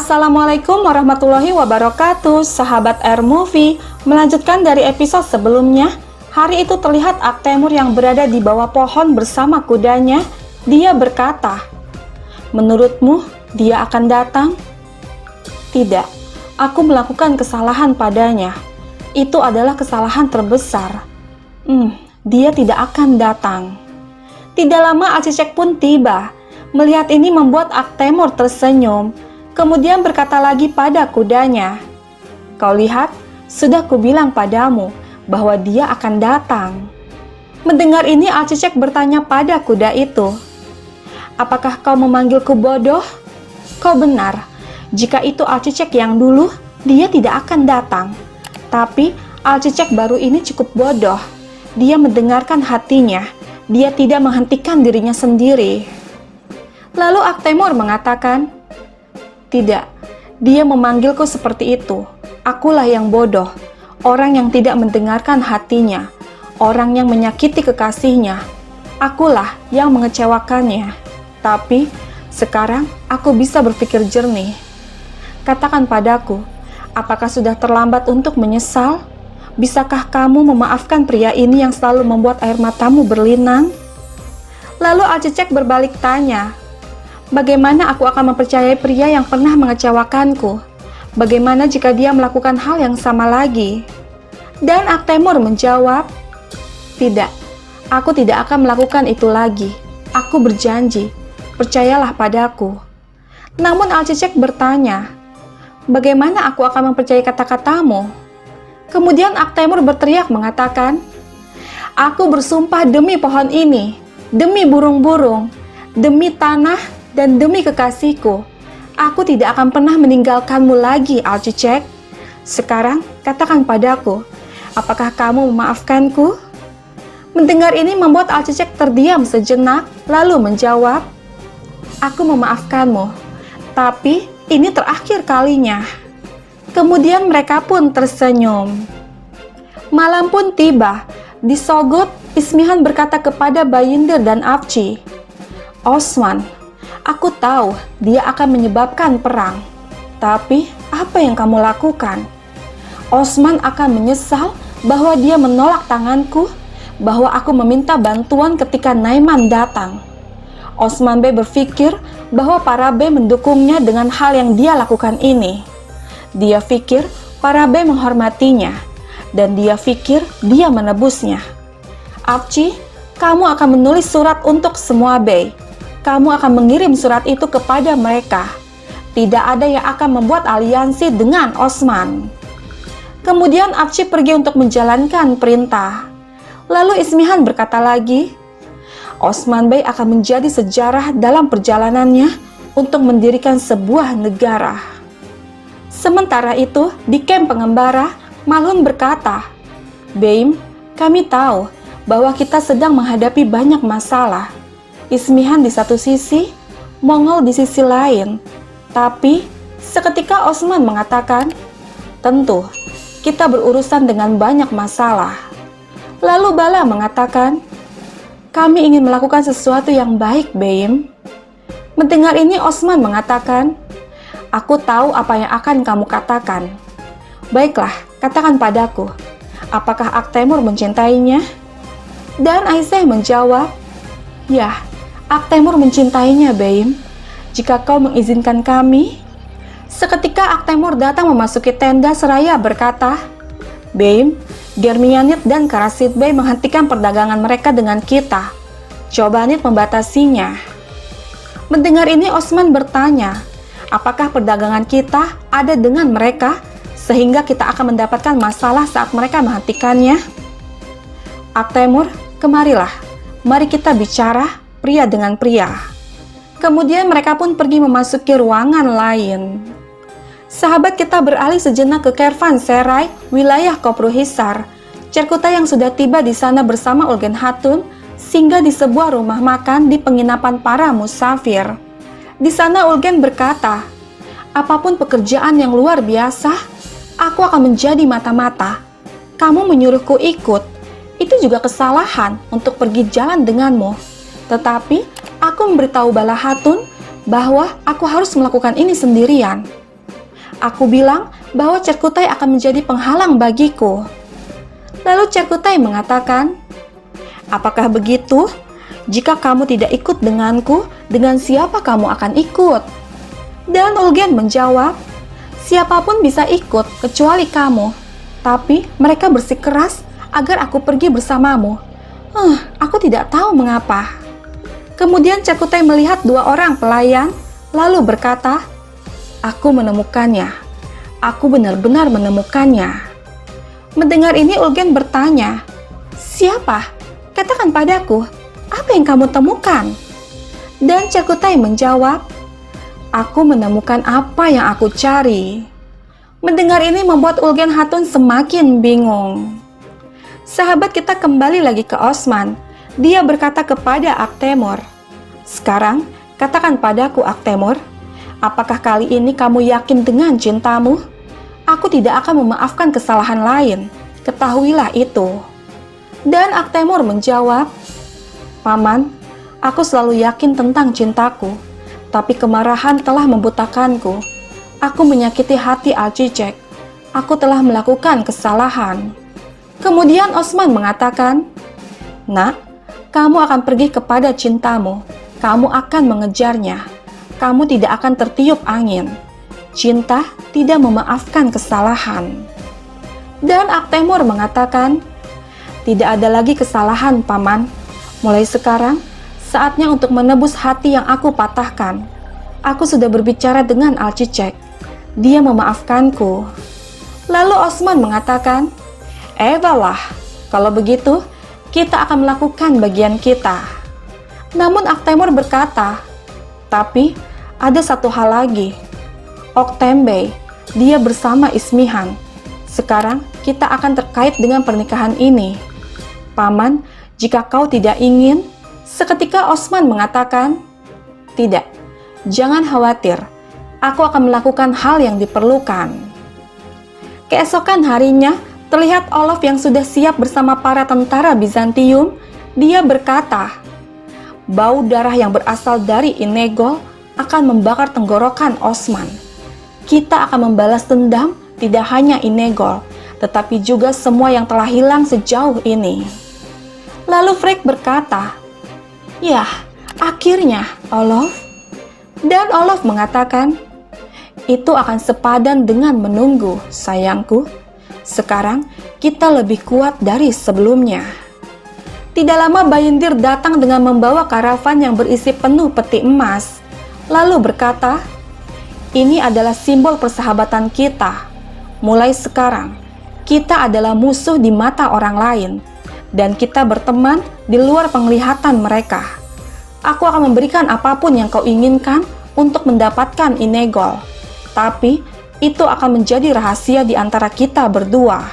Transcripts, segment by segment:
Assalamualaikum warahmatullahi wabarakatuh, sahabat Air Movie. Melanjutkan dari episode sebelumnya, hari itu terlihat Aktemur yang berada di bawah pohon bersama kudanya. Dia berkata, "Menurutmu, dia akan datang?" "Tidak, aku melakukan kesalahan padanya. Itu adalah kesalahan terbesar. Dia tidak akan datang." Tidak lama Acicek pun tiba. Melihat ini membuat Aktemur tersenyum. Kemudian berkata lagi pada kudanya, "Kau lihat, sudah kubilang padamu bahwa dia akan datang." Mendengar ini Acicek bertanya pada kuda itu, "Apakah kau memanggilku bodoh?" "Kau benar. Jika itu Acicek yang dulu, dia tidak akan datang. Tapi Acicek baru ini cukup bodoh. Dia mendengarkan hatinya. Dia tidak menghentikan dirinya sendiri." Lalu Aktemur mengatakan, "Tidak, dia memanggilku seperti itu. Akulah yang bodoh, orang yang tidak mendengarkan hatinya, orang yang menyakiti kekasihnya. Akulah yang mengecewakannya. Tapi sekarang aku bisa berpikir jernih. Katakan padaku, apakah sudah terlambat untuk menyesal? Bisakah kamu memaafkan pria ini yang selalu membuat air matamu berlinang?" Lalu Acicek berbalik tanya, "Bagaimana aku akan mempercayai pria yang pernah mengecewakanku? Bagaimana jika dia melakukan hal yang sama lagi?" Dan Aktemur menjawab, "Tidak, aku tidak akan melakukan itu lagi. Aku berjanji, percayalah padaku." Namun Acicek bertanya, "Bagaimana aku akan mempercayai kata-katamu?" Kemudian Aktemur berteriak mengatakan, "Aku bersumpah demi pohon ini, demi burung-burung, demi tanah, dan demi kekasihku, aku tidak akan pernah meninggalkanmu lagi, Acicek. Sekarang katakan padaku, apakah kamu memaafkanku?" Mendengar ini membuat Acicek terdiam sejenak, lalu menjawab, "Aku memaafkanmu, tapi ini terakhir kalinya." Kemudian mereka pun tersenyum. Malam pun tiba. Di Sogut, Ismihan berkata kepada Bayindir dan Afci, "Osman, aku tahu dia akan menyebabkan perang. Tapi apa yang kamu lakukan? Osman akan menyesal bahwa dia menolak tanganku, bahwa aku meminta bantuan ketika Naiman datang. Osman Bey berpikir bahwa para Bey mendukungnya dengan hal yang dia lakukan ini. Dia pikir para Bey menghormatinya, dan dia pikir dia menebusnya. Afci, kamu akan menulis surat untuk semua Bey. Kamu akan mengirim surat itu kepada mereka. Tidak ada yang akan membuat aliansi dengan Osman." Kemudian Afci pergi untuk menjalankan perintah. Lalu Ismihan berkata lagi, "Osman Bey akan menjadi sejarah dalam perjalanannya untuk mendirikan sebuah negara." Sementara itu, di kamp pengembara, Malhun berkata, "Beim, kami tahu bahwa kita sedang menghadapi banyak masalah. Ismihan di satu sisi, Mongol di sisi lain. Tapi, seketika Osman mengatakan, 'Tentu, kita berurusan dengan banyak masalah.' Lalu Bala mengatakan, 'Kami ingin melakukan sesuatu yang baik, Beim.' Mendengar ini Osman mengatakan, 'Aku tahu apa yang akan kamu katakan. Baiklah, katakan padaku, apakah Aktemur mencintainya?' Dan Aisyah menjawab, 'Ya, Aktemur mencintainya, Beim. Jika kau mengizinkan kami.' Seketika Aktemur datang memasuki tenda seraya berkata, 'Beim, Germianit dan Karasid Bey menghentikan perdagangan mereka dengan kita. Coba Nit membatasinya.' Mendengar ini Osman bertanya, 'Apakah perdagangan kita ada dengan mereka sehingga kita akan mendapatkan masalah saat mereka menghentikannya?' Aktemur, kemarilah, mari kita bicara pria dengan pria." Kemudian mereka pun pergi memasuki ruangan lain. Sahabat, kita beralih sejenak ke Kervanserai, wilayah Kopruhisar. Cerkuta yang sudah tiba di sana bersama Ulgen Hatun, singgah di sebuah rumah makan di penginapan para musafir. Di sana Ulgen berkata, "Apapun pekerjaan yang luar biasa, aku akan menjadi mata-mata. Kamu menyuruhku ikut, itu juga kesalahan untuk pergi jalan denganmu. Tetapi aku memberitahu Bala Hatun bahwa aku harus melakukan ini sendirian. Aku bilang bahwa Cerkutai akan menjadi penghalang bagiku. Lalu Cerkutai mengatakan, apakah begitu? Jika kamu tidak ikut denganku, dengan siapa kamu akan ikut? Dan Ulgen menjawab, siapapun bisa ikut kecuali kamu. Tapi mereka bersikeras agar aku pergi bersamamu. Aku tidak tahu mengapa. Kemudian Cerkutai melihat 2 orang pelayan, lalu berkata, aku menemukannya. Aku benar-benar menemukannya. Mendengar ini Ulgen bertanya, siapa? Katakan padaku, apa yang kamu temukan? Dan Cerkutai menjawab, aku menemukan apa yang aku cari. Mendengar ini membuat Ulgen Hatun semakin bingung. Sahabat kita kembali lagi ke Osman. Dia berkata kepada Aktemor, sekarang katakan padaku Aktemor, apakah kali ini kamu yakin dengan cintamu? Aku tidak akan memaafkan kesalahan lain. Ketahuilah itu. Dan Aktemor menjawab, Paman, aku selalu yakin tentang cintaku, tapi kemarahan telah membutakanku. Aku menyakiti hati Alcicek. Aku telah melakukan kesalahan. Kemudian Osman mengatakan, Nak, kamu akan pergi kepada cintamu. Kamu akan mengejarnya. Kamu tidak akan tertiup angin. Cinta tidak memaafkan kesalahan. Dan Aktemor mengatakan, tidak ada lagi kesalahan, Paman. Mulai sekarang, saatnya untuk menebus hati yang aku patahkan. Aku sudah berbicara dengan Alcicek. Dia memaafkanku. Lalu Osman mengatakan, baiklah, kalau begitu, kita akan melakukan bagian kita. Namun Aktemor berkata, tapi ada satu hal lagi. Oktembe, dia bersama Ismihan. Sekarang kita akan terkait dengan pernikahan ini. Paman, jika kau tidak ingin, seketika Osman mengatakan, tidak, jangan khawatir, aku akan melakukan hal yang diperlukan. Keesokan harinya, terlihat Olof yang sudah siap bersama para tentara Bizantium. Dia berkata, bau darah yang berasal dari Inegol akan membakar tenggorokan Osman. Kita akan membalas dendam tidak hanya Inegol, tetapi juga semua yang telah hilang sejauh ini. Lalu Frigg berkata, ya, akhirnya Olof. Dan Olof mengatakan, itu akan sepadan dengan menunggu, sayangku. Sekarang kita lebih kuat dari sebelumnya. Tidak lama Bayindir datang dengan membawa karavan yang berisi penuh peti emas. Lalu berkata, ini adalah simbol persahabatan kita. Mulai sekarang, kita adalah musuh di mata orang lain. Dan kita berteman di luar penglihatan mereka. Aku akan memberikan apapun yang kau inginkan untuk mendapatkan Inegol. Tapi, itu akan menjadi rahasia di antara kita berdua.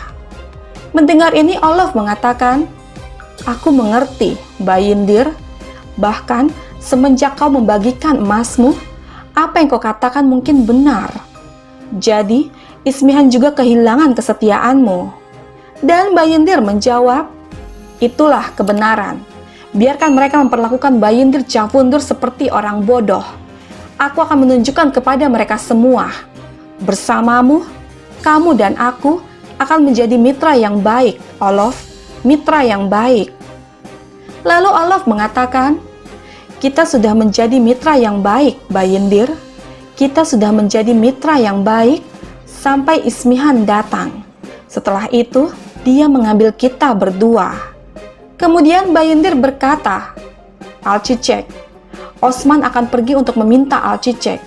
Mendengar ini Olof mengatakan, aku mengerti, Bayindir. Bahkan semenjak kau membagikan emasmu, apa yang kau katakan mungkin benar. Jadi Ismihan juga kehilangan kesetiaanmu. Dan Bayindir menjawab, itulah kebenaran. Biarkan mereka memperlakukan Bayindir Jafundur seperti orang bodoh. Aku akan menunjukkan kepada mereka semua. Bersamamu, kamu dan aku akan menjadi mitra yang baik, Olof, mitra yang baik. Lalu Olof mengatakan, kita sudah menjadi mitra yang baik, Bayindir. Kita sudah menjadi mitra yang baik sampai Ismihan datang. Setelah itu, dia mengambil kita berdua. Kemudian Bayindir berkata, Alcicek, Osman akan pergi untuk meminta Alcicek.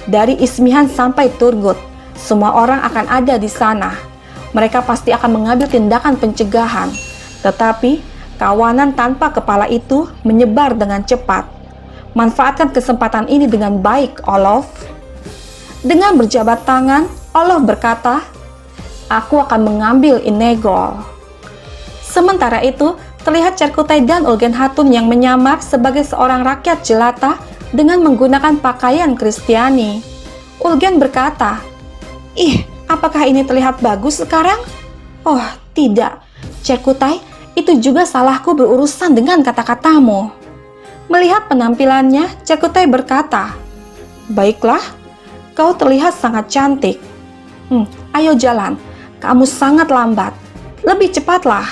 Dari Ismihan sampai Turgut, semua orang akan ada di sana. Mereka pasti akan mengambil tindakan pencegahan. Tetapi, kawanan tanpa kepala itu menyebar dengan cepat. Manfaatkan kesempatan ini dengan baik, Olof. Dengan berjabat tangan, Olof berkata, aku akan mengambil Inegol. Sementara itu, terlihat Cerkutai dan Ulgen Hatun yang menyamar sebagai seorang rakyat jelata dengan menggunakan pakaian Kristiani. Ulgen berkata, apakah ini terlihat bagus sekarang? Oh, tidak. Cerkutai, itu juga salahku berurusan dengan kata-katamu. Melihat penampilannya, Cerkutai berkata, baiklah, kau terlihat sangat cantik. Ayo jalan, kamu sangat lambat. Lebih cepatlah.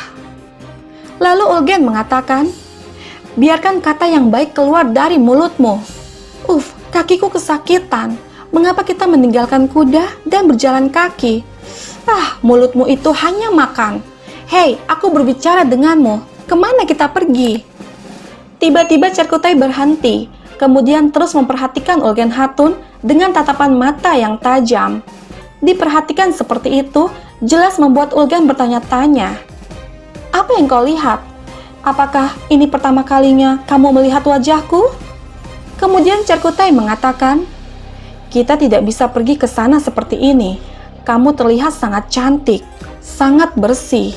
Lalu Ulgen mengatakan, biarkan kata yang baik keluar dari mulutmu. Kakiku kesakitan. Mengapa kita meninggalkan kuda dan berjalan kaki? Mulutmu itu hanya makan. Hei, aku berbicara denganmu. Kemana kita pergi? Tiba-tiba Cerkutai berhenti, kemudian terus memperhatikan Ulgen Hatun dengan tatapan mata yang tajam. Diperhatikan seperti itu, jelas membuat Ulgen bertanya-tanya. Apa yang kau lihat? Apakah ini pertama kalinya kamu melihat wajahku? Kemudian Cerkutai mengatakan, kita tidak bisa pergi ke sana seperti ini. Kamu terlihat sangat cantik, sangat bersih.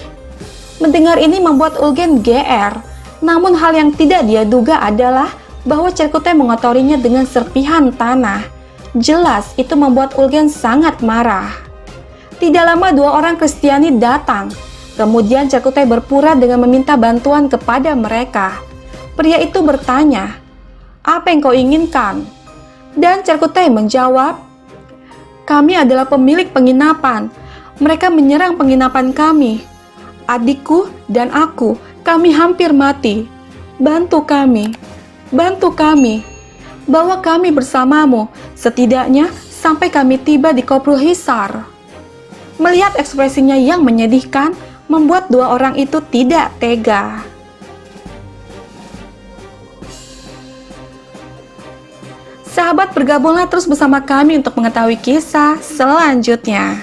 Mendengar ini membuat Ulgen GR. Namun hal yang tidak dia duga adalah bahwa Cerkutai mengotorinya dengan serpihan tanah. Jelas itu membuat Ulgen sangat marah. Tidak lama dua orang Kristiani datang. Kemudian Cerkutai berpura dengan meminta bantuan kepada mereka. Pria itu bertanya, apa yang kau inginkan? Dan Cerkutai menjawab, kami adalah pemilik penginapan. Mereka menyerang penginapan kami. Adikku dan aku, kami hampir mati. Bantu kami. Bantu kami. Bawa kami bersamamu, setidaknya sampai kami tiba di Koprul Hisar. Melihat ekspresinya yang menyedihkan, membuat dua orang itu tidak tega. Sahabat, bergabunglah terus bersama kami untuk mengetahui kisah selanjutnya.